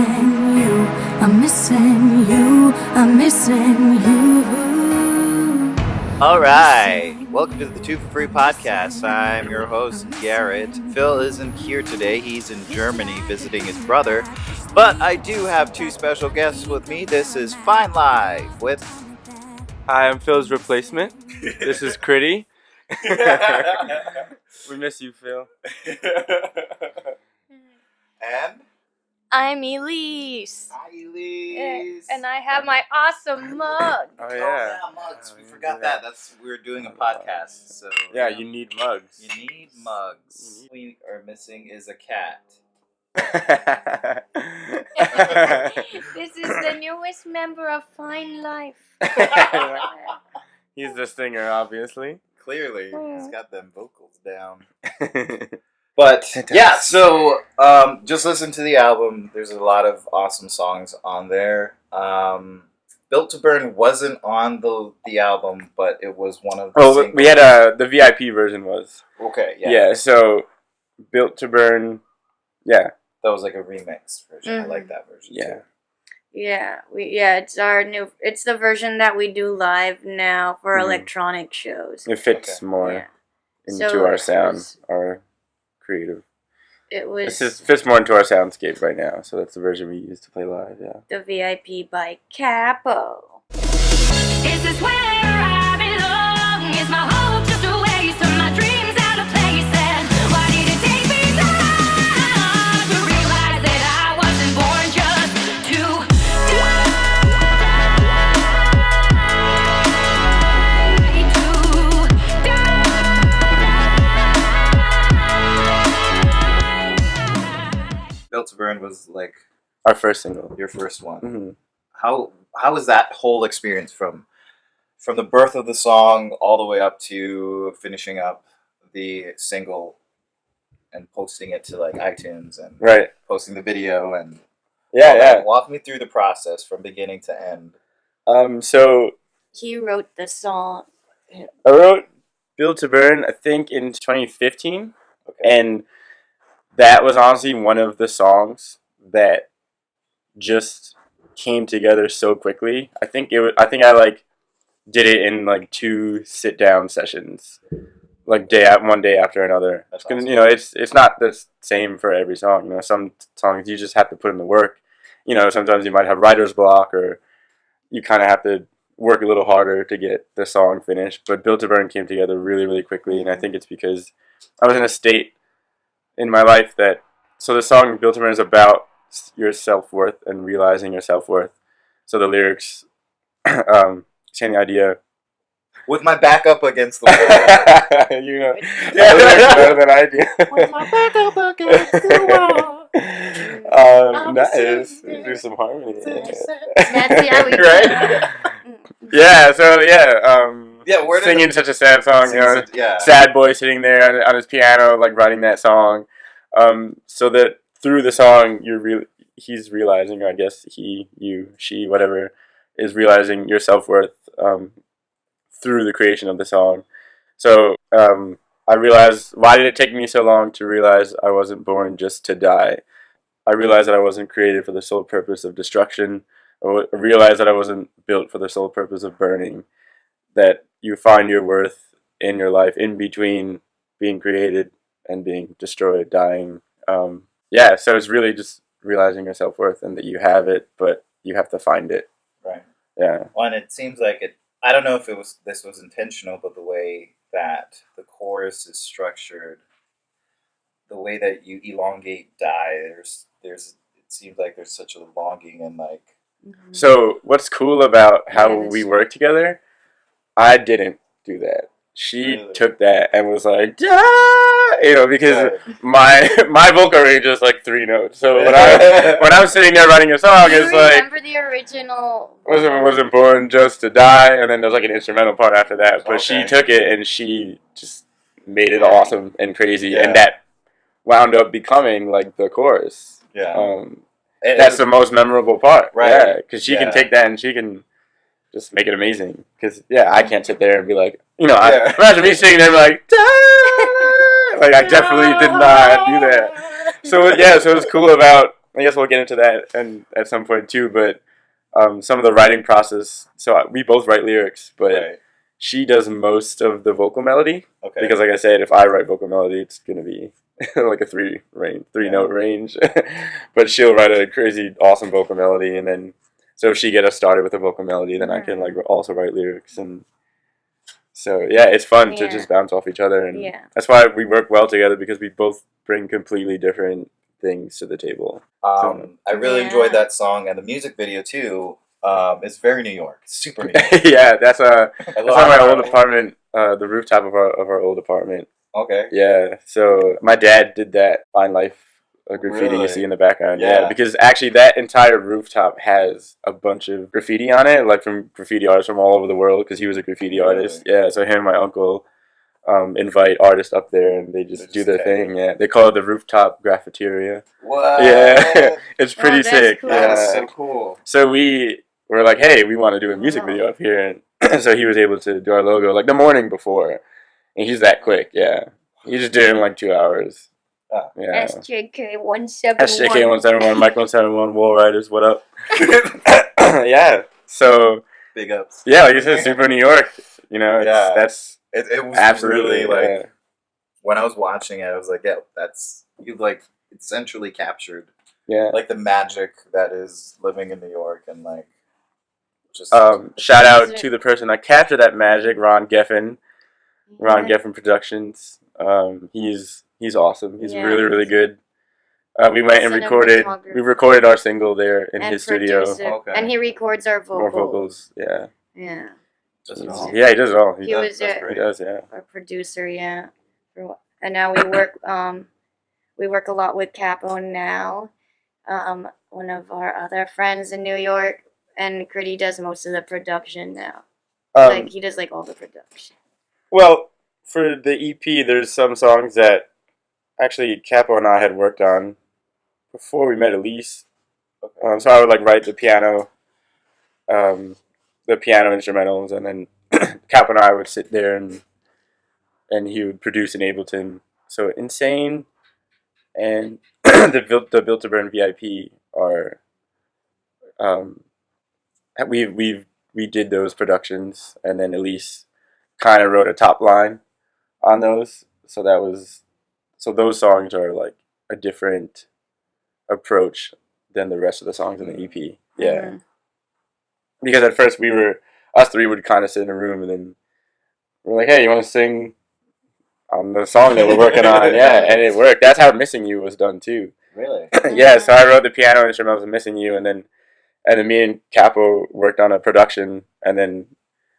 missing you, I'm missing you, I'm missing you. Alright, welcome to the Two for Free podcast. I'm your host, Garrett. Phil isn't here today, he's in Germany visiting his brother. But I do have two special guests with me. This is Fine Live with... Hi, I'm Phil's replacement. This is Critty. We miss you, Phil. And? I'm Elise. Hi, Elise. And I have my awesome mug. Oh, yeah. Mugs. We forgot that. We're doing a podcast, so... Yeah, you need mugs. You need mugs. We are missing is a cat. This is the newest member of Fine Life. He's the singer, obviously. Clearly, he's got them vocals down. But yeah, so just listen to the album. There's a lot of awesome songs on there. Built to Burn wasn't on the album, but it was one of the singles. We had the VIP version was. Okay, yeah. Yeah, so Built to Burn, yeah. That was like a remix version. Mm-hmm. I like that version too. It's the version that we do live now for electronic shows. It fits more into our sound, our creative. It fits more into our soundscape right now, so that's the version we use to play live, yeah. The VIP by Capo. Is this where I belong? Is my hope just a waste of my dreams out of place? And why did it take me so long to realize that I wasn't born just to die? Built to Burn was like Our first single. your first one. Mm-hmm. How was that whole experience from the birth of the song all the way up to finishing up the single and posting it to like iTunes and posting the video and walk me through the process from beginning to end. So He wrote the song. I wrote Built to Burn, I think, in 2015, and that was honestly one of the songs that just came together so quickly. I think I did it in like 2 sit-down sessions, like one day after another. That's awesome. awesome. You know, it's not the same for every song. You know, some songs you just have to put in the work. You know, sometimes you might have writer's block, or you kind of have to work a little harder to get the song finished. But Built to Burn came together really, really quickly, and I think it's because I was in a state in my life so the song Built to Burn is about your self-worth and realizing your self-worth. So the lyrics, same idea. With my back up against the wall. You know, the lyrics better than I do. With my back up against the wall. Nice. Do some harmony. That's how we Right? Yeah, so singing such a sad song, you know, sad boy sitting there on his piano, like writing that song. So that through the song, he's realizing, or I guess he, you, she, whatever, is realizing your self-worth through the creation of the song. So I realized, why did it take me so long to realize I wasn't born just to die? I realized that I wasn't created for the sole purpose of destruction. I realized that I wasn't built for the sole purpose of burning. That you find your worth in your life in between being created and being destroyed, dying. So it's really just realizing your self-worth and that you have it, but you have to find it. Right. Yeah. Well, and it seems like it. I don't know if this was intentional, but the way that the chorus is structured, the way that you elongate die, it seems like there's such a longing and like. So what's cool about how we work together? I didn't do that. She took that and was like, you know, because my vocal range is like 3 notes. So when I'm sitting there writing a song, it's like, remember the original? Wasn't born just to die, and then there's like an instrumental part after that. But she took it and she just made it awesome and crazy, and that wound up becoming like the chorus. Yeah. That's the most memorable part, right? Yeah, because she can take that and she can just make it amazing. Because I can't sit there and be like, you know, imagine me singing there and be like, like I definitely did not do that. So so what's cool about I guess we'll get into that and at some point too. But some of the writing process. So we both write lyrics, but she does most of the vocal melody. Okay. Because like I said, if I write vocal melody, it's gonna be like a three note range. But she'll write a crazy awesome vocal melody, and then so if she get us started with a vocal melody, then I can like also write lyrics. And so yeah, it's fun to just bounce off each other, and that's why we work well together, because we both bring completely different things to the table. I really enjoyed that song, and the music video too. It's very New York, super New York. Yeah, that's on my old apartment, the rooftop of our old apartment. Okay. Yeah, so my dad did that Fine Life graffiti you see in the background. Yeah, because actually that entire rooftop has a bunch of graffiti on it, like from graffiti artists from all over the world, because he was a graffiti artist. Yeah, so him and my uncle invite artists up there, and they just do their thing. Yeah, they call it the Rooftop Graffiteria. What? Yeah, it's pretty sick. Cool. Yeah. That's so cool. So we were like, hey, we want to do a music video up here, and so he was able to do our logo like the morning before, and he's that quick. Yeah, he just did it in like 2 hours. Yeah. SJK171. SJK171, Mike 171, Wall Riders, what up? Yeah, so big ups. Yeah, like you said, super New York. You know, that's it was absolutely really like when I was watching it, I was like, yeah, that's you like essentially captured like the magic that is living in New York, and like just shout out to the person that captured that magic, Ron Geffen. Ron Geffen Productions. He's awesome. He's really, really good. We went and recorded our single there in his studio. Okay. And he records our vocals. Yeah. Yeah. Does it all. Yeah, he does it all. He was our producer, and now we work a lot with Capo now. One of our other friends in New York, and Critty does most of the production now. He does like all the production. Well, for the EP, there's some songs that actually Capo and I had worked on before we met Elise. So I would like write the piano instrumentals, and then Capo and I would sit there and he would produce in Ableton. So Insane and the Built to Burn VIP are we did those productions, and then Elise kind of wrote a top line on those. So those songs are like a different approach than the rest of the songs in the EP. Yeah. Mm-hmm. Because at first us three would kind of sit in a room, and then we're like, hey, you want to sing on the song that we're working on? Yeah, and it worked. That's how Missing You was done too. Really? Yeah, so I wrote the piano instrumentals of Missing You, and then me and Capo worked on a production, and then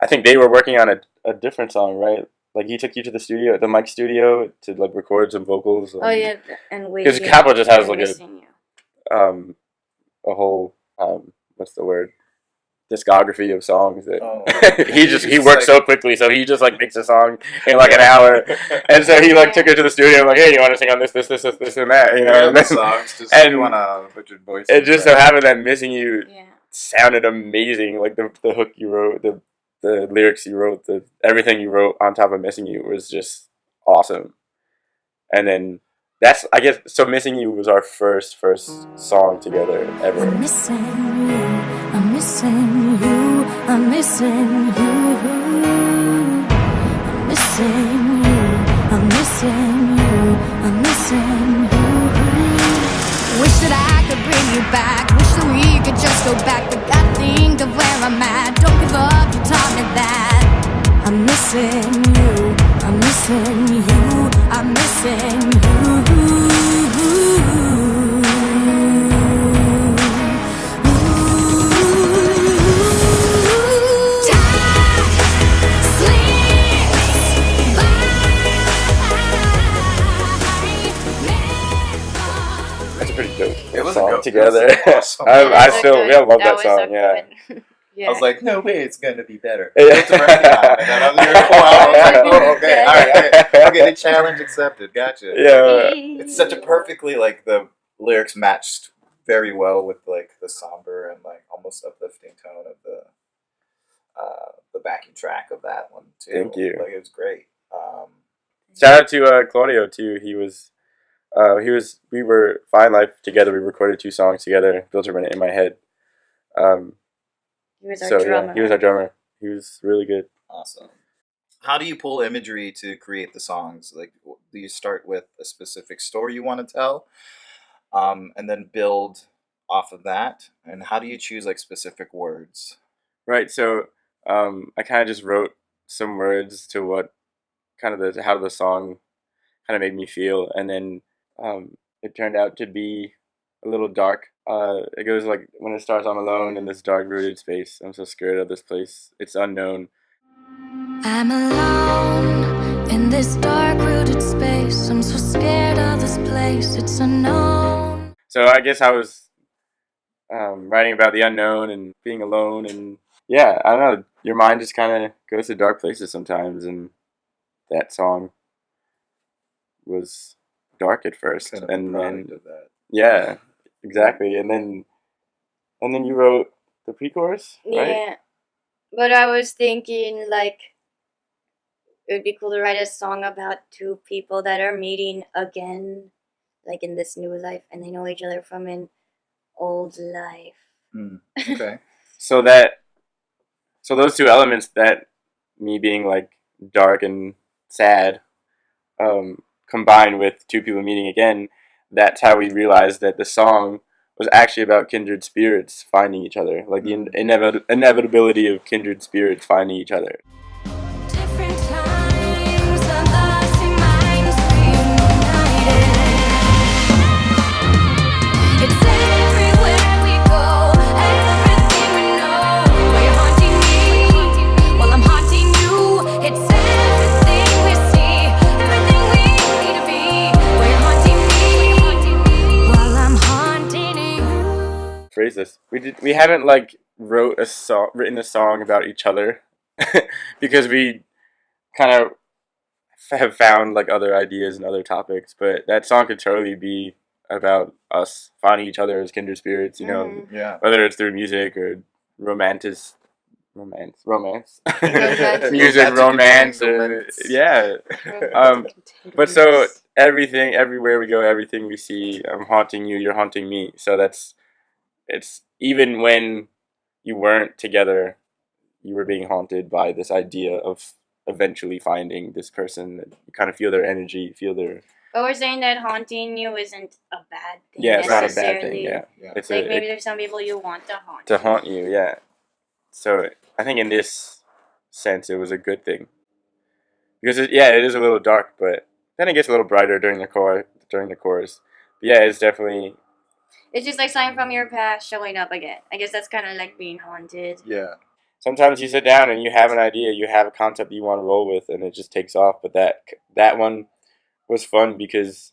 I think they were working on a different song, right? Like he took you to the mic studio to like record some vocals. And because Capo just has like a whole what's the word? Discography of songs that he works so quickly, so he just like makes a song in like an hour, and so he like took her to the studio and like, hey, you want to sing on this and that, you know? And songs, just and you want to put your voice. It just so happened that Missing You sounded amazing. Like the hook you wrote, the lyrics you wrote, everything you wrote on top of Missing You was just awesome. And then that's, I guess, so Missing You was our first song together ever. I'm missing you, I'm missing you, I'm missing you. I'm missing you, I'm missing you, I'm missing you. Wish that I could bring you back. Wish that we could just go back. But gotta think of where I'm at. Don't give up, you taught me that. I'm missing you, I'm missing you, I'm missing you. That's a pretty dope it song together. Awesome. I still love that song. Yeah. Yeah. I was like, no way, it's gonna be better. Yeah. It's a record out, and then I was like, oh, okay, all right, okay, challenge accepted, gotcha. Yeah, it's such a perfectly like the lyrics matched very well with like the somber and like almost uplifting tone of the backing track of that one too. Thank you. Like it was great. Shout out to Claudio too. He was We were Fine Life together. We recorded 2 songs together. Built a Minute in my head. He was our drummer. Yeah, he was our drummer. He was really good. Awesome. How do you pull imagery to create the songs? Like, do you start with a specific story you want to tell, and then build off of that? And how do you choose like specific words? Right. So I kind of just wrote some words to what kind of how the song kind of made me feel, and then it turned out to be a little dark. It goes like, when it starts, I'm alone in this dark rooted space. I'm so scared of this place. It's unknown. I'm alone in this dark rooted space. I'm so scared of this place. It's unknown. So I guess I was writing about the unknown and being alone, and yeah, I don't know. Your mind just kind of goes to dark places sometimes, and that song was dark at first, Kind of and a then product of that. yeah, exactly, and then you wrote the pre-chorus, right? Yeah, but I was thinking like it would be cool to write a song about 2 people that are meeting again, like in this new life, and they know each other from an old life. Okay. So those 2 elements, that me being like dark and sad, combined with 2 people meeting again, that's how we realized that the song was actually about kindred spirits finding each other, like the inevitability of kindred spirits finding each other. Different times, and the same minds reunited. It's everywhere we go, everything we know. While you're haunting me, while I'm haunting you. It's everything we see, everything we need to be. While you're haunting me, while I'm haunting you. Phrase this. We haven't like written a song about each other because we kind of have found like other ideas and other topics, but that song could totally be about us finding each other as kindred spirits, you know, Yeah. whether it's through music or romance, music, Romantic romance, entanglements. yeah. But so everything, everywhere we go, everything we see, I'm haunting you, you're haunting me. So it's even when you weren't together, you were being haunted by this idea of eventually finding this person. You kind of feel their energy, feel their. But we're saying that haunting you isn't a bad thing. Yeah, it's not a bad necessarily. thing. Yeah, Yeah. it's Like maybe there's some people you want to haunt. to haunt you. Yeah. So I think in this sense, it was a good thing because it is a little dark, but then it gets a little brighter during the chorus. But yeah, it's definitely. It's just like something from your past showing up again. I guess that's kind of like being haunted. Yeah. Sometimes you sit down and you have an idea, you have a concept you want to roll with, and it just takes off. But that one was fun because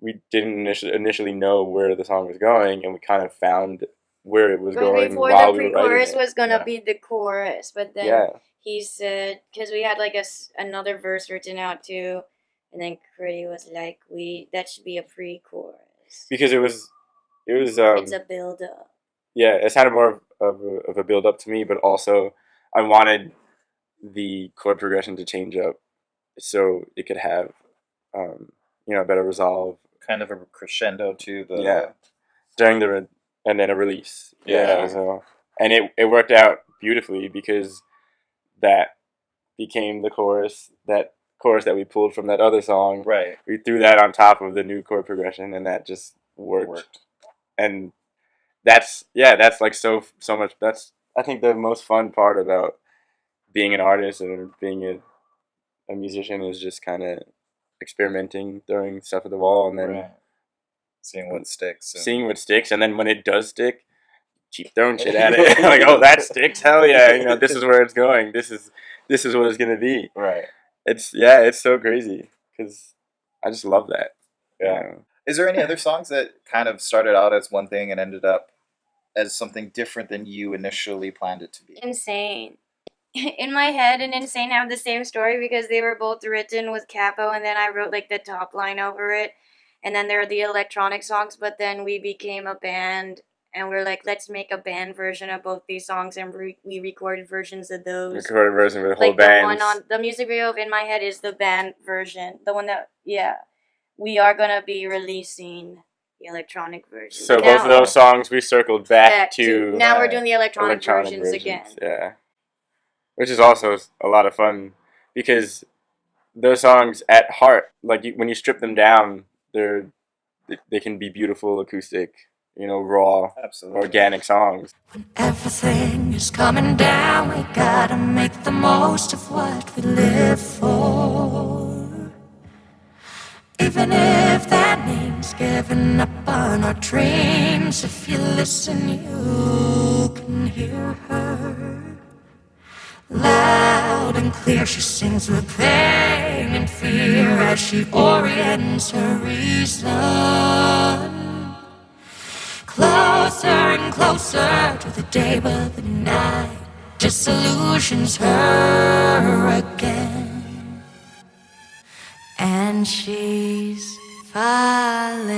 we didn't initially know where the song was going, and we kind of found where it was going before while the we were writing pre-chorus it. was gonna be the chorus, but then he said, because we had like another verse written out too, and then Critty was like, that should be a pre-chorus because it was it's a build-up. Yeah, it sounded more of a build up to me, but also I wanted the chord progression to change up so it could have better resolve. Kind of a crescendo to the during and then a release. Yeah. So and it worked out beautifully because that became the chorus. That chorus that we pulled from that other song. Right. We threw that on top of the new chord progression, and that just worked. And that's like so much. That's I think the most fun part about being an artist and being a musician is just kind of experimenting, throwing stuff at the wall, and then seeing what sticks. And then when it does stick, keep throwing shit at it. Like, oh, that sticks, hell yeah! This is where it's going. This is what it's gonna be. Right. It's so crazy because I just love that. Yeah. Is there any other songs that kind of started out as one thing and ended up as something different than you initially planned it to be? Insane. In my head and Insane have the same story because they were both written with capo, and then I wrote like the top line over it, and then there are the electronic songs, but then we became a band and we're like, let's make a band version of both these songs, and we recorded versions of those. Recorded version with the whole like band. The one on the music video of In My Head is the band version, the one that we are gonna be releasing the electronic version. So both of those songs we circled back to. Now we're doing the electronic versions again. Yeah, which is also a lot of fun because those songs at heart, like when you strip them down, they can be beautiful acoustic, raw, absolutely organic songs. When everything is coming down, we gotta make the most of what we live for. Even if that means giving up on our dreams, if you listen, you can hear her. Loud and clear, she sings with pain and fear as she orients her reason. Closer and closer to the day, but the night disillusions her again. And she's falling.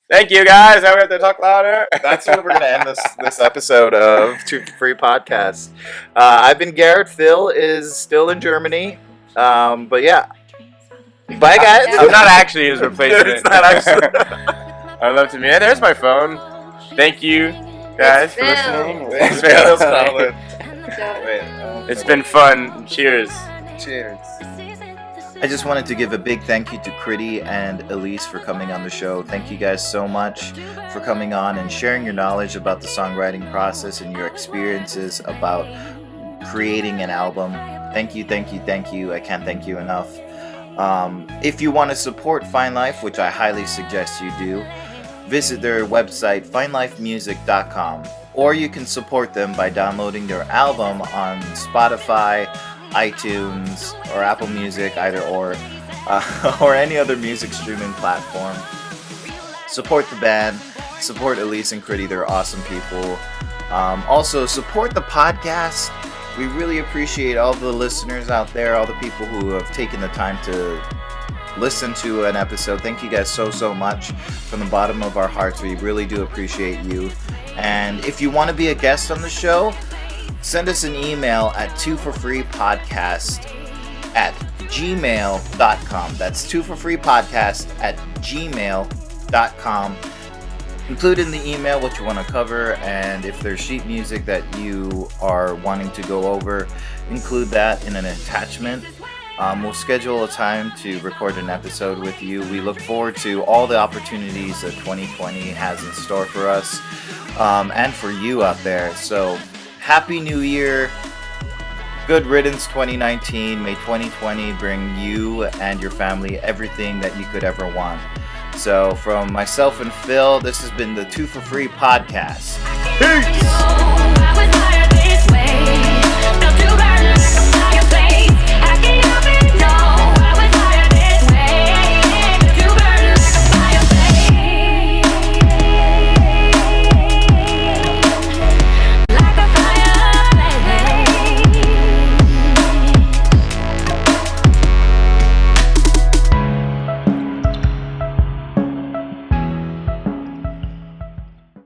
Thank you, guys. Now we have to talk louder. That's where we're going to end this episode of Two for Free Podcast. I've been Garrett. Phil is still in Germany. But yeah. Bye, guys. I'm not actually his replacement. It's not actually. I'd love to meet. Yeah, there's my phone. Thank you, guys, for listening. Thanks, Phil. It's been fun. Cheers. Cheers. I just wanted to give a big thank you to Critty and Elise for coming on the show. Thank you guys so much for coming on and sharing your knowledge about the songwriting process and your experiences about creating an album. Thank you, thank you, thank you. I can't thank you enough. If you want to support Fine Life, which I highly suggest you do, visit their website, finelifemusic.com, or you can support them by downloading their album on Spotify, iTunes, or Apple Music, either or any other music streaming platform. Support the band, support Elise and Critty, they're awesome people. Also, support the podcast. We really appreciate all the listeners out there, all the people who have taken the time to listen to an episode. Thank you guys so much from the bottom of our hearts. We really do appreciate you. And if you want to be a guest on the show, send us an email at 2forfreepodcast@gmail.com. That's 2forfreepodcast@gmail.com. Include in the email what you want to cover, and if there's sheet music that you are wanting to go over, include that in an attachment. We'll schedule a time to record an episode with you. We look forward to all the opportunities that 2020 has in store for us, and for you out there. So, Happy New Year. Good riddance 2019. May 2020 bring you and your family everything that you could ever want. So from myself and Phil, this has been the 2 for Free Podcast. Peace!